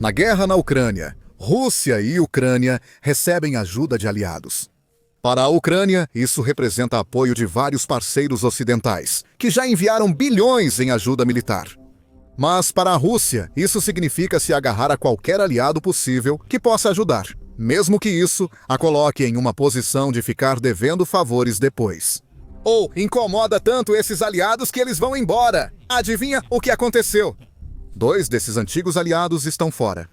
Na guerra na Ucrânia, Rússia e Ucrânia recebem ajuda de aliados. Para a Ucrânia, isso representa apoio de vários parceiros ocidentais, que já enviaram bilhões em ajuda militar. Mas para a Rússia, isso significa se agarrar a qualquer aliado possível que possa ajudar, mesmo que isso a coloque em uma posição de ficar devendo favores depois. Ou incomoda tanto esses aliados que eles vão embora. Adivinha o que aconteceu? 2 desses antigos aliados estão fora.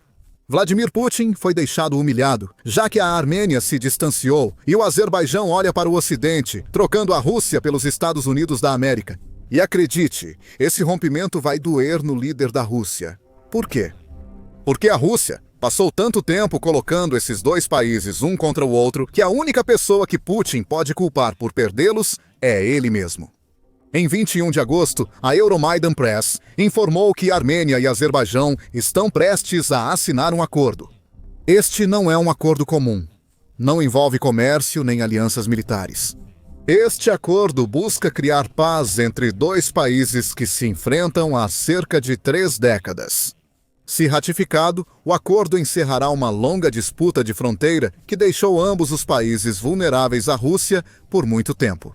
Vladimir Putin foi deixado humilhado, já que a Armênia se distanciou e o Azerbaijão olha para o Ocidente, trocando a Rússia pelos Estados Unidos da América. E acredite, esse rompimento vai doer no líder da Rússia. Por quê? Porque a Rússia passou tanto tempo colocando esses 2 países um contra o outro que a única pessoa que Putin pode culpar por perdê-los é ele mesmo. Em 21 de agosto, a Euromaidan Press informou que Armênia e Azerbaijão estão prestes a assinar um acordo. Este não é um acordo comum. Não envolve comércio nem alianças militares. Este acordo busca criar paz entre 2 países que se enfrentam há cerca de 3 décadas. Se ratificado, o acordo encerrará uma longa disputa de fronteira que deixou ambos os países vulneráveis à Rússia por muito tempo.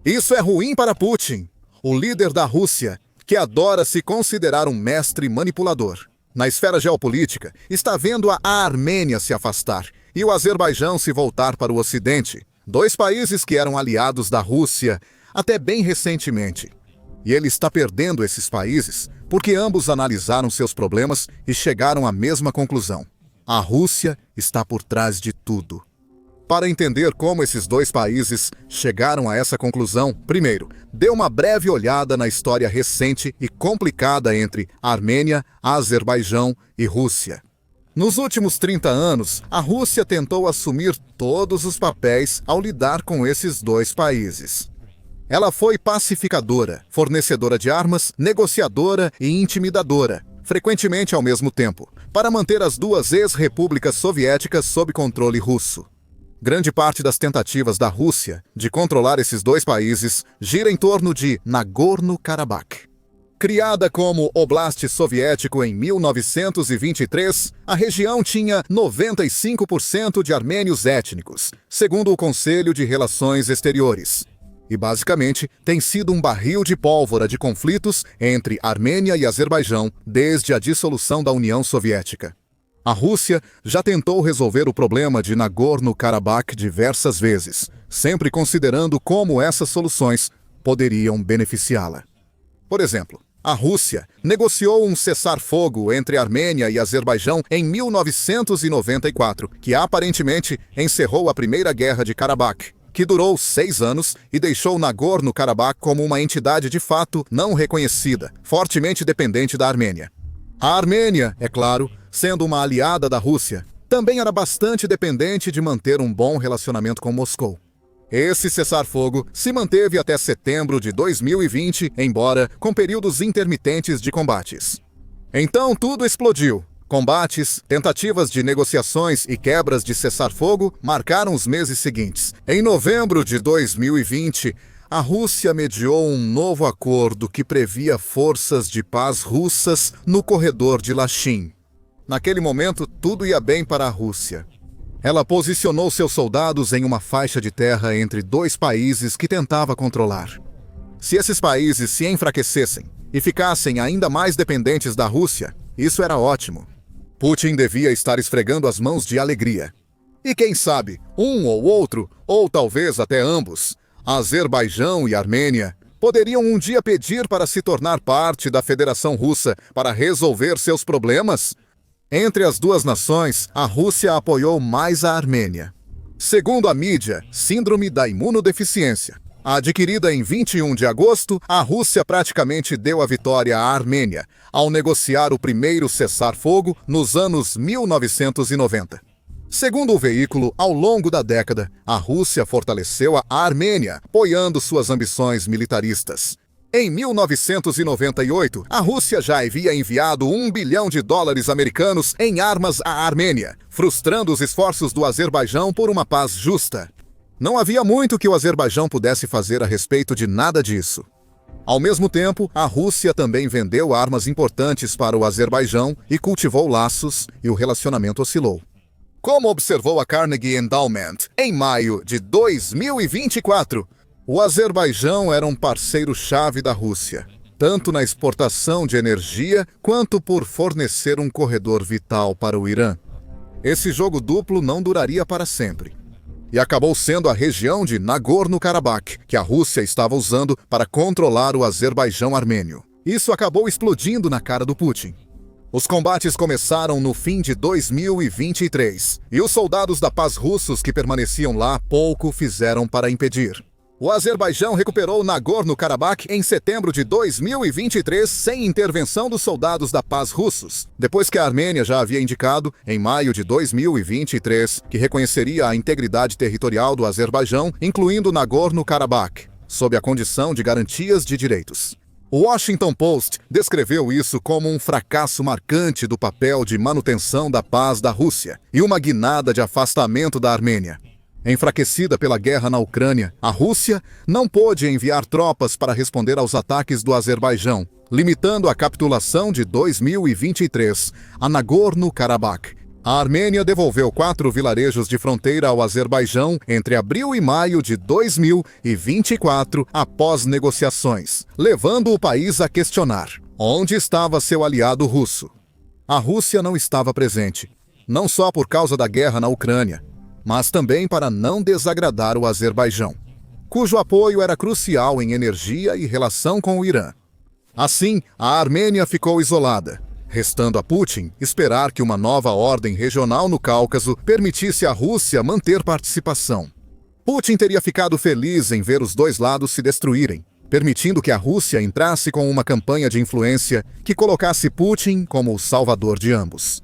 Isso é ruim para Putin, o líder da Rússia, que adora se considerar um mestre manipulador. Na esfera geopolítica, está vendo a Armênia se afastar e o Azerbaijão se voltar para o Ocidente, 2 países que eram aliados da Rússia até bem recentemente. E ele está perdendo esses países porque ambos analisaram seus problemas e chegaram à mesma conclusão. A Rússia está por trás de tudo. Para entender como esses 2 países chegaram a essa conclusão, primeiro, dê uma breve olhada na história recente e complicada entre Armênia, Azerbaijão e Rússia. Nos últimos 30 anos, a Rússia tentou assumir todos os papéis ao lidar com esses 2 países. Ela foi pacificadora, fornecedora de armas, negociadora e intimidadora, frequentemente ao mesmo tempo, para manter as 2 ex-repúblicas soviéticas sob controle russo. Grande parte das tentativas da Rússia de controlar esses 2 países gira em torno de Nagorno-Karabakh. Criada como Oblast soviético em 1923, a região tinha 95% de armênios étnicos, segundo o Conselho de Relações Exteriores. E basicamente tem sido um barril de pólvora de conflitos entre Armênia e Azerbaijão desde a dissolução da União Soviética. A Rússia já tentou resolver o problema de Nagorno-Karabakh diversas vezes, sempre considerando como essas soluções poderiam beneficiá-la. Por exemplo, a Rússia negociou um cessar-fogo entre Armênia e Azerbaijão em 1994, que aparentemente encerrou a Primeira Guerra de Karabakh, que durou 6 anos e deixou Nagorno-Karabakh como uma entidade de fato não reconhecida, fortemente dependente da Armênia. A Armênia, é claro, sendo uma aliada da Rússia, também era bastante dependente de manter um bom relacionamento com Moscou. Esse cessar-fogo se manteve até setembro de 2020, embora com períodos intermitentes de combates. Então tudo explodiu. Combates, tentativas de negociações e quebras de cessar-fogo marcaram os meses seguintes. Em novembro de 2020, a Rússia mediou um novo acordo que previa forças de paz russas no corredor de Lachin. Naquele momento, tudo ia bem para a Rússia. Ela posicionou seus soldados em uma faixa de terra entre 2 países que tentava controlar. Se esses países se enfraquecessem e ficassem ainda mais dependentes da Rússia, isso era ótimo. Putin devia estar esfregando as mãos de alegria. E quem sabe, um ou outro, ou talvez até ambos, Azerbaijão e Armênia, poderiam um dia pedir para se tornar parte da Federação Russa para resolver seus problemas? Entre as 2 nações, a Rússia apoiou mais a Armênia. Segundo a mídia, síndrome da imunodeficiência. Adquirida em 21 de agosto, a Rússia praticamente deu a vitória à Armênia, ao negociar o primeiro cessar-fogo nos anos 1990. Segundo o veículo, ao longo da década, a Rússia fortaleceu a Armênia, apoiando suas ambições militaristas. Em 1998, a Rússia já havia enviado $1 bilhão americanos em armas à Armênia, frustrando os esforços do Azerbaijão por uma paz justa. Não havia muito que o Azerbaijão pudesse fazer a respeito de nada disso. Ao mesmo tempo, a Rússia também vendeu armas importantes para o Azerbaijão e cultivou laços, e o relacionamento oscilou. Como observou a Carnegie Endowment, em maio de 2024, o Azerbaijão era um parceiro-chave da Rússia, tanto na exportação de energia quanto por fornecer um corredor vital para o Irã. Esse jogo duplo não duraria para sempre, e acabou sendo a região de Nagorno-Karabakh que a Rússia estava usando para controlar o Azerbaijão armênio. Isso acabou explodindo na cara do Putin. Os combates começaram no fim de 2023, e os soldados da paz russos que permaneciam lá pouco fizeram para impedir. O Azerbaijão recuperou Nagorno-Karabakh em setembro de 2023 sem intervenção dos soldados da paz russos, depois que a Armênia já havia indicado, em maio de 2023, que reconheceria a integridade territorial do Azerbaijão, incluindo Nagorno-Karabakh, sob a condição de garantias de direitos. O Washington Post descreveu isso como um fracasso marcante do papel de manutenção da paz da Rússia e uma guinada de afastamento da Armênia. Enfraquecida pela guerra na Ucrânia, a Rússia não pôde enviar tropas para responder aos ataques do Azerbaijão, limitando a capitulação de 2023 a Nagorno-Karabakh. A Armênia devolveu 4 vilarejos de fronteira ao Azerbaijão entre abril e maio de 2024 após negociações, levando o país a questionar onde estava seu aliado russo. A Rússia não estava presente, não só por causa da guerra na Ucrânia, mas também para não desagradar o Azerbaijão, cujo apoio era crucial em energia e relação com o Irã. Assim, a Armênia ficou isolada, restando a Putin esperar que uma nova ordem regional no Cáucaso permitisse à Rússia manter participação. Putin teria ficado feliz em ver os dois lados se destruírem, permitindo que a Rússia entrasse com uma campanha de influência que colocasse Putin como o salvador de ambos.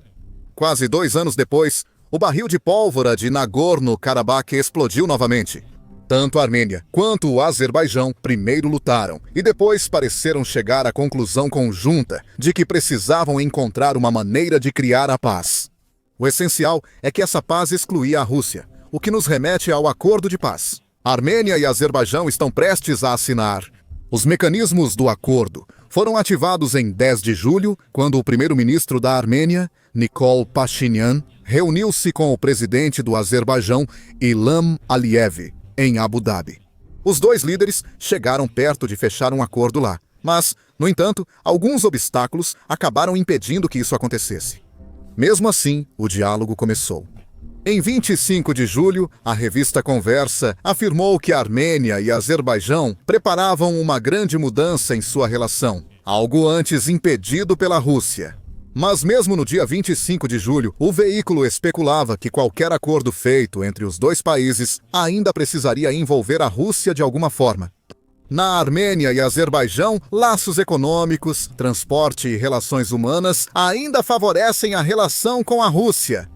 Quase 2 anos depois, o barril de pólvora de Nagorno-Karabakh explodiu novamente. Tanto a Armênia quanto o Azerbaijão primeiro lutaram e depois pareceram chegar à conclusão conjunta de que precisavam encontrar uma maneira de criar a paz. O essencial é que essa paz excluía a Rússia, o que nos remete ao acordo de paz. A Armênia e Azerbaijão estão prestes a assinar. Os mecanismos do acordo foram ativados em 10 de julho, quando o primeiro-ministro da Armênia, Nikol Pashinyan, reuniu-se com o presidente do Azerbaijão, Ilham Aliyev, em Abu Dhabi. Os dois líderes chegaram perto de fechar um acordo lá, mas, no entanto, alguns obstáculos acabaram impedindo que isso acontecesse. Mesmo assim, o diálogo começou. Em 25 de julho, a revista Conversa afirmou que a Armênia e Azerbaijão preparavam uma grande mudança em sua relação, algo antes impedido pela Rússia. Mas mesmo no dia 25 de julho, o veículo especulava que qualquer acordo feito entre os dois países ainda precisaria envolver a Rússia de alguma forma. Na Armênia e Azerbaijão, laços econômicos, transporte e relações humanas ainda favorecem a relação com a Rússia.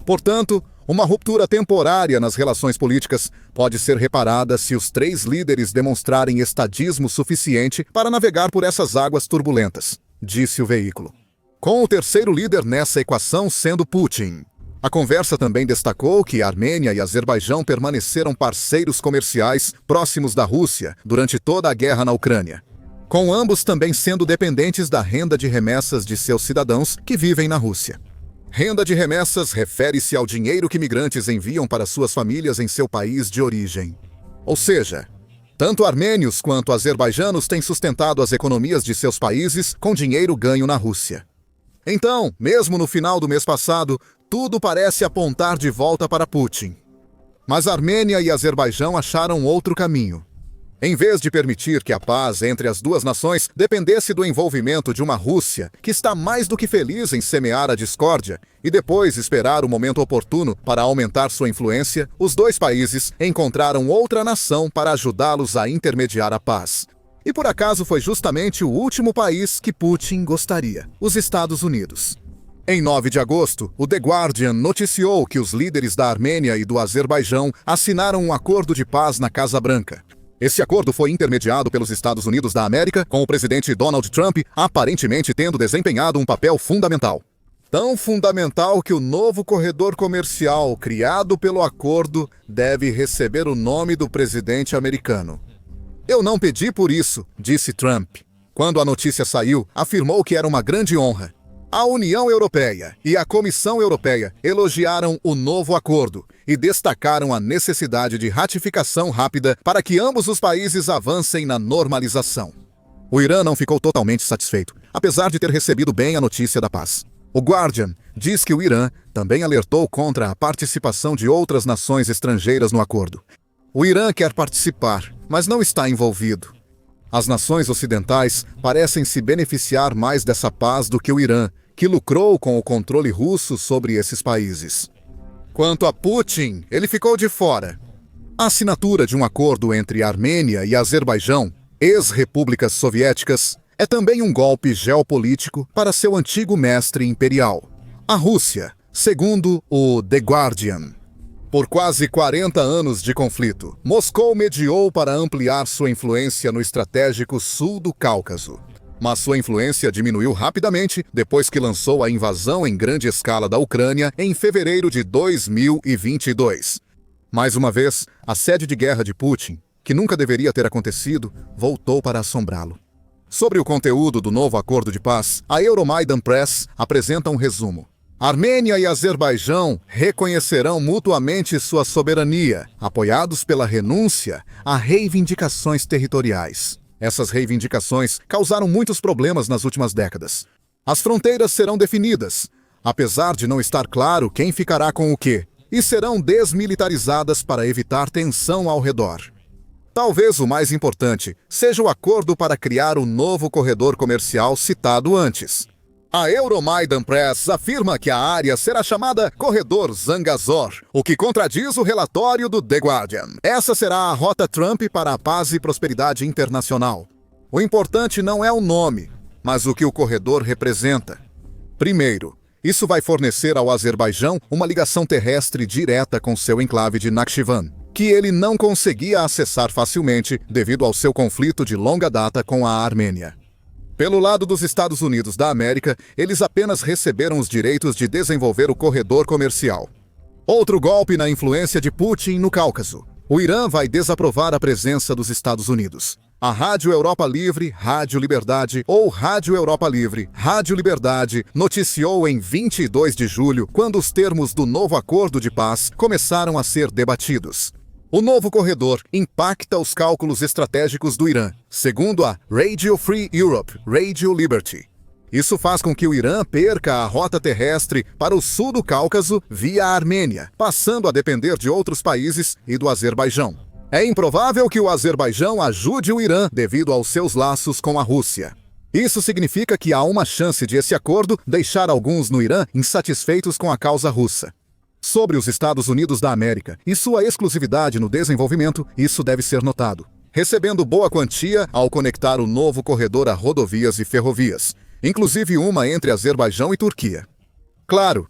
Portanto, uma ruptura temporária nas relações políticas pode ser reparada se os 3 líderes demonstrarem estadismo suficiente para navegar por essas águas turbulentas, disse o veículo, com o terceiro líder nessa equação sendo Putin. A conversa também destacou que a Armênia e Azerbaijão permaneceram parceiros comerciais próximos da Rússia durante toda a guerra na Ucrânia, com ambos também sendo dependentes da renda de remessas de seus cidadãos que vivem na Rússia. Renda de remessas refere-se ao dinheiro que migrantes enviam para suas famílias em seu país de origem. Ou seja, tanto armênios quanto azerbaijanos têm sustentado as economias de seus países com dinheiro ganho na Rússia. Então, mesmo no final do mês passado, tudo parece apontar de volta para Putin. Mas Armênia e Azerbaijão acharam outro caminho. Em vez de permitir que a paz entre as duas nações dependesse do envolvimento de uma Rússia que está mais do que feliz em semear a discórdia e depois esperar o momento oportuno para aumentar sua influência, os dois países encontraram outra nação para ajudá-los a intermediar a paz. E por acaso foi justamente o último país que Putin gostaria, os Estados Unidos. Em 9 de agosto, o The Guardian noticiou que os líderes da Armênia e do Azerbaijão assinaram um acordo de paz na Casa Branca. Esse acordo foi intermediado pelos Estados Unidos da América, com o presidente Donald Trump aparentemente tendo desempenhado um papel fundamental. Tão fundamental que o novo corredor comercial criado pelo acordo deve receber o nome do presidente americano. "Eu não pedi por isso", disse Trump. Quando a notícia saiu, afirmou que era uma grande honra. A União Europeia e a Comissão Europeia elogiaram o novo acordo e destacaram a necessidade de ratificação rápida para que ambos os países avancem na normalização. O Irã não ficou totalmente satisfeito, apesar de ter recebido bem a notícia da paz. O Guardian diz que o Irã também alertou contra a participação de outras nações estrangeiras no acordo. O Irã quer participar, mas não está envolvido. As nações ocidentais parecem se beneficiar mais dessa paz do que o Irã, que lucrou com o controle russo sobre esses países. Quanto a Putin, ele ficou de fora. A assinatura de um acordo entre Armênia e Azerbaijão, ex-repúblicas soviéticas, é também um golpe geopolítico para seu antigo mestre imperial, a Rússia, segundo o The Guardian. Por quase 40 anos de conflito, Moscou mediou para ampliar sua influência no estratégico sul do Cáucaso. Mas sua influência diminuiu rapidamente depois que lançou a invasão em grande escala da Ucrânia em fevereiro de 2022. Mais uma vez, a sede de guerra de Putin, que nunca deveria ter acontecido, voltou para assombrá-lo. Sobre o conteúdo do novo acordo de paz, a Euromaidan Press apresenta um resumo. Armênia e Azerbaijão reconhecerão mutuamente sua soberania, apoiados pela renúncia a reivindicações territoriais. Essas reivindicações causaram muitos problemas nas últimas décadas. As fronteiras serão definidas, apesar de não estar claro quem ficará com o quê, e serão desmilitarizadas para evitar tensão ao redor. Talvez o mais importante seja o acordo para criar o novo corredor comercial citado antes. A Euromaidan Press afirma que a área será chamada Corredor Zangezur, o que contradiz o relatório do The Guardian. Essa será a rota Trump para a paz e prosperidade internacional. O importante não é o nome, mas o que o corredor representa. Primeiro, isso vai fornecer ao Azerbaijão uma ligação terrestre direta com seu enclave de Nakhchivan, que ele não conseguia acessar facilmente devido ao seu conflito de longa data com a Armênia. Pelo lado dos Estados Unidos da América, eles apenas receberam os direitos de desenvolver o corredor comercial. Outro golpe na influência de Putin no Cáucaso. O Irã vai desaprovar a presença dos Estados Unidos. A Rádio Europa Livre, Rádio Liberdade ou Rádio Europa Livre, Rádio Liberdade noticiou em 22 de julho, quando os termos do novo acordo de paz começaram a ser debatidos. O novo corredor impacta os cálculos estratégicos do Irã, segundo a Radio Free Europe, Radio Liberty. Isso faz com que o Irã perca a rota terrestre para o sul do Cáucaso via a Armênia, passando a depender de outros países e do Azerbaijão. É improvável que o Azerbaijão ajude o Irã devido aos seus laços com a Rússia. Isso significa que há uma chance de esse acordo deixar alguns no Irã insatisfeitos com a causa russa. Sobre os Estados Unidos da América e sua exclusividade no desenvolvimento, isso deve ser notado, recebendo boa quantia ao conectar o novo corredor a rodovias e ferrovias, inclusive uma entre Azerbaijão e Turquia. Claro,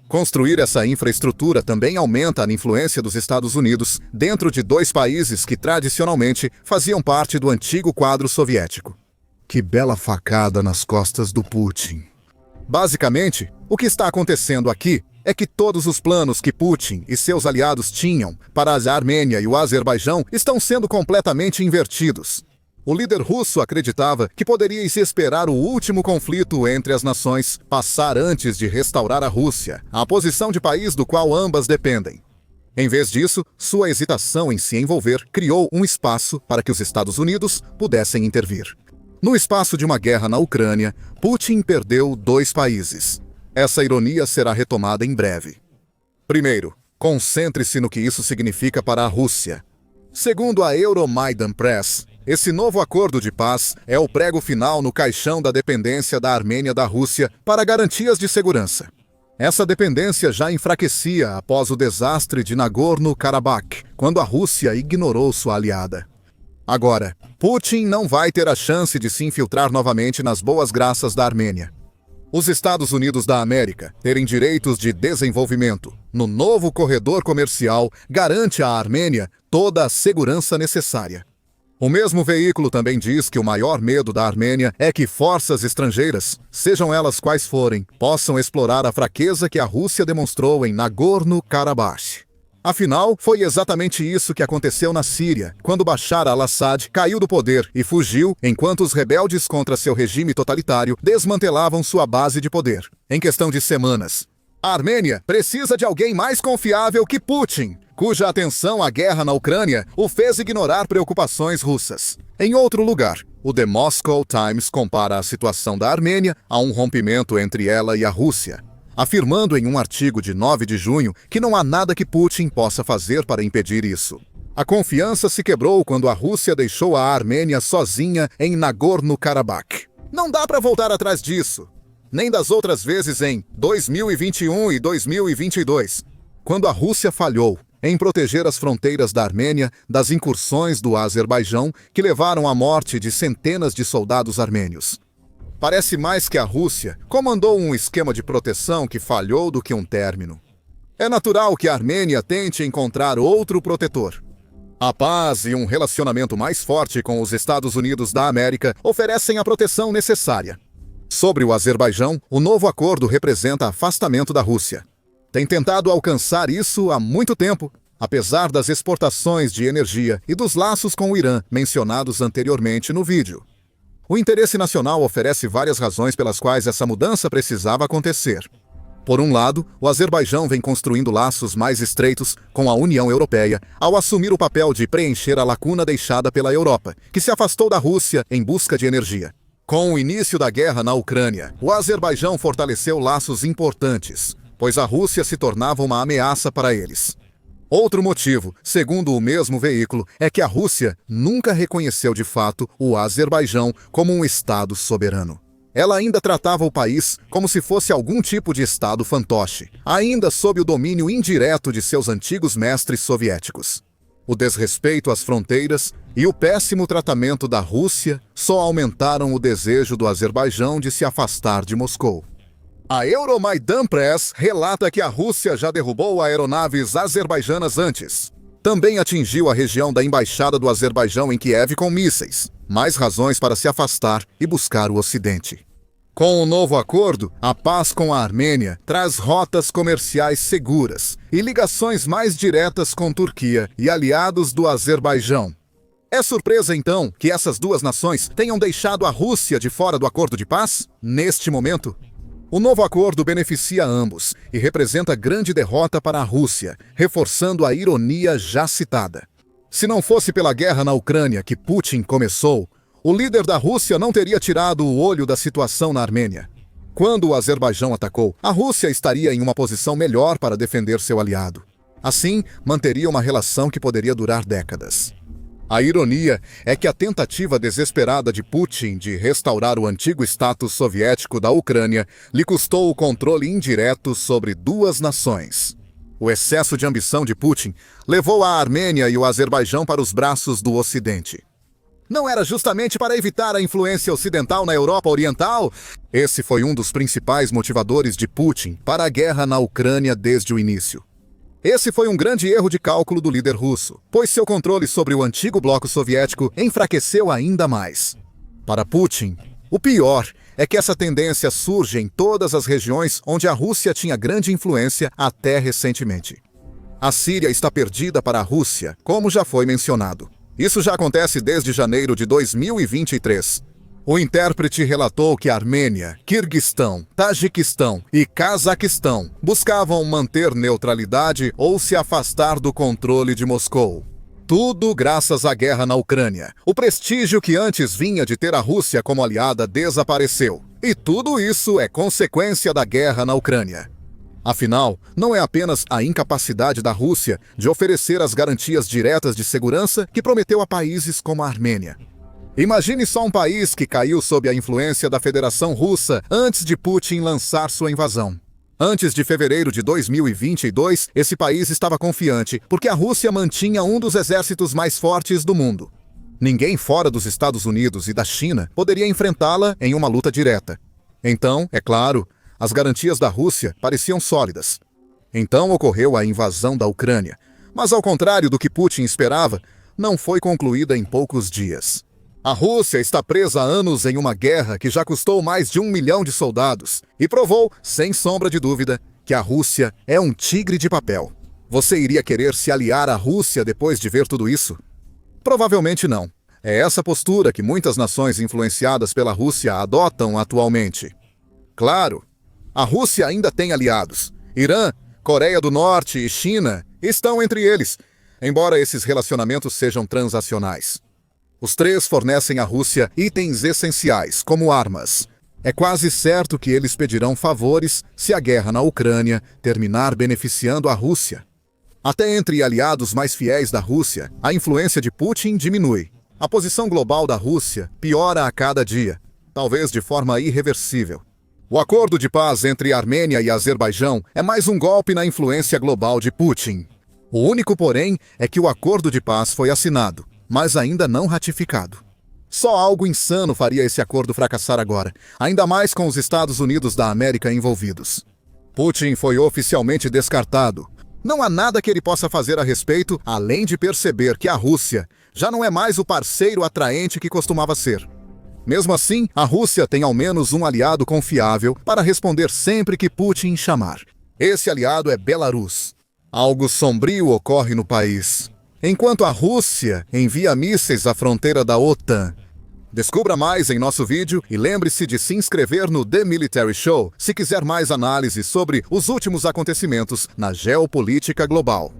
construir essa infraestrutura também aumenta a influência dos Estados Unidos dentro de dois países que tradicionalmente faziam parte do antigo quadro soviético. Que bela facada nas costas do Putin. Basicamente, o que está acontecendo aqui é que todos os planos que Putin e seus aliados tinham para a Armênia e o Azerbaijão estão sendo completamente invertidos. O líder russo acreditava que poderia se esperar o último conflito entre as nações passar antes de restaurar a Rússia, a posição de país do qual ambas dependem. Em vez disso, sua hesitação em se envolver criou um espaço para que os Estados Unidos pudessem intervir. No espaço de uma guerra na Ucrânia, Putin perdeu 2 países. Essa ironia será retomada em breve. Primeiro, concentre-se no que isso significa para a Rússia. Segundo a Euromaidan Press, esse novo acordo de paz é o prego final no caixão da dependência da Armênia da Rússia para garantias de segurança. Essa dependência já enfraquecia após o desastre de Nagorno-Karabakh, quando a Rússia ignorou sua aliada. Agora, Putin não vai ter a chance de se infiltrar novamente nas boas graças da Armênia. Os Estados Unidos da América terem direitos de desenvolvimento no novo corredor comercial garante à Armênia toda a segurança necessária. O mesmo veículo também diz que o maior medo da Armênia é que forças estrangeiras, sejam elas quais forem, possam explorar a fraqueza que a Rússia demonstrou em Nagorno-Karabakh. Afinal, foi exatamente isso que aconteceu na Síria, quando Bashar al-Assad caiu do poder e fugiu, enquanto os rebeldes contra seu regime totalitário desmantelavam sua base de poder. Em questão de semanas, a Armênia precisa de alguém mais confiável que Putin, cuja atenção à guerra na Ucrânia o fez ignorar preocupações russas. Em outro lugar, o The Moscow Times compara a situação da Armênia a um rompimento entre ela e a Rússia, afirmando em um artigo de 9 de junho que não há nada que Putin possa fazer para impedir isso. A confiança se quebrou quando a Rússia deixou a Armênia sozinha em Nagorno-Karabakh. Não dá para voltar atrás disso, nem das outras vezes em 2021 e 2022, quando a Rússia falhou em proteger as fronteiras da Armênia das incursões do Azerbaijão que levaram à morte de centenas de soldados armênios. Parece mais que a Rússia comandou um esquema de proteção que falhou do que um término. É natural que a Armênia tente encontrar outro protetor. A paz e um relacionamento mais forte com os Estados Unidos da América oferecem a proteção necessária. Sobre o Azerbaijão, o novo acordo representa afastamento da Rússia. Tem tentado alcançar isso há muito tempo, apesar das exportações de energia e dos laços com o Irã mencionados anteriormente no vídeo. O interesse nacional oferece várias razões pelas quais essa mudança precisava acontecer. Por um lado, o Azerbaijão vem construindo laços mais estreitos com a União Europeia ao assumir o papel de preencher a lacuna deixada pela Europa, que se afastou da Rússia em busca de energia. Com o início da guerra na Ucrânia, o Azerbaijão fortaleceu laços importantes, pois a Rússia se tornava uma ameaça para eles. Outro motivo, segundo o mesmo veículo, é que a Rússia nunca reconheceu de fato o Azerbaijão como um Estado soberano. Ela ainda tratava o país como se fosse algum tipo de Estado fantoche, ainda sob o domínio indireto de seus antigos mestres soviéticos. O desrespeito às fronteiras e o péssimo tratamento da Rússia só aumentaram o desejo do Azerbaijão de se afastar de Moscou. A Euromaidan Press relata que a Rússia já derrubou aeronaves azerbaijanas antes. Também atingiu a região da embaixada do Azerbaijão em Kiev com mísseis. Mais razões para se afastar e buscar o Ocidente. Com o novo acordo, a paz com a Armênia traz rotas comerciais seguras e ligações mais diretas com Turquia e aliados do Azerbaijão. É surpresa, então, que essas duas nações tenham deixado a Rússia de fora do acordo de paz? Neste momento, o novo acordo beneficia ambos e representa grande derrota para a Rússia, reforçando a ironia já citada. Se não fosse pela guerra na Ucrânia que Putin começou, o líder da Rússia não teria tirado o olho da situação na Armênia. Quando o Azerbaijão atacou, a Rússia estaria em uma posição melhor para defender seu aliado. Assim, manteria uma relação que poderia durar décadas. A ironia é que a tentativa desesperada de Putin de restaurar o antigo status soviético da Ucrânia lhe custou o controle indireto sobre duas nações. O excesso de ambição de Putin levou a Armênia e o Azerbaijão para os braços do Ocidente. Não era justamente para evitar a influência ocidental na Europa Oriental? Esse foi um dos principais motivadores de Putin para a guerra na Ucrânia desde o início. Esse foi um grande erro de cálculo do líder russo, pois seu controle sobre o antigo bloco soviético enfraqueceu ainda mais. Para Putin, o pior é que essa tendência surge em todas as regiões onde a Rússia tinha grande influência até recentemente. A Síria está perdida para a Rússia, como já foi mencionado. Isso já acontece desde janeiro de 2023. O intérprete relatou que Armênia, Quirguistão, Tajiquistão e Cazaquistão buscavam manter neutralidade ou se afastar do controle de Moscou. Tudo graças à guerra na Ucrânia. O prestígio que antes vinha de ter a Rússia como aliada desapareceu. E tudo isso é consequência da guerra na Ucrânia. Afinal, não é apenas a incapacidade da Rússia de oferecer as garantias diretas de segurança que prometeu a países como a Armênia. Imagine só um país que caiu sob a influência da Federação Russa antes de Putin lançar sua invasão. Antes de fevereiro de 2022, esse país estava confiante, porque a Rússia mantinha um dos exércitos mais fortes do mundo. Ninguém fora dos Estados Unidos e da China poderia enfrentá-la em uma luta direta. Então, é claro, as garantias da Rússia pareciam sólidas. Então ocorreu a invasão da Ucrânia, mas ao contrário do que Putin esperava, não foi concluída em poucos dias. A Rússia está presa há anos em uma guerra que já custou mais de 1 milhão de soldados e provou, sem sombra de dúvida, que a Rússia é um tigre de papel. Você iria querer se aliar à Rússia depois de ver tudo isso? Provavelmente não. É essa postura que muitas nações influenciadas pela Rússia adotam atualmente. Claro, a Rússia ainda tem aliados. Irã, Coreia do Norte e China estão entre eles, embora esses relacionamentos sejam transacionais. Os três fornecem à Rússia itens essenciais, como armas. É quase certo que eles pedirão favores se a guerra na Ucrânia terminar beneficiando a Rússia. Até entre aliados mais fiéis da Rússia, a influência de Putin diminui. A posição global da Rússia piora a cada dia, talvez de forma irreversível. O acordo de paz entre Armênia e Azerbaijão é mais um golpe na influência global de Putin. O único, porém, é que o acordo de paz foi assinado, mas ainda não ratificado. Só algo insano faria esse acordo fracassar agora, ainda mais com os Estados Unidos da América envolvidos. Putin foi oficialmente descartado. Não há nada que ele possa fazer a respeito, além de perceber que a Rússia já não é mais o parceiro atraente que costumava ser. Mesmo assim, a Rússia tem ao menos um aliado confiável para responder sempre que Putin chamar. Esse aliado é Belarus. Algo sombrio ocorre no país. Enquanto a Rússia envia mísseis à fronteira da OTAN. Descubra mais em nosso vídeo e lembre-se de se inscrever no The Military Show se quiser mais análise sobre os últimos acontecimentos na geopolítica global.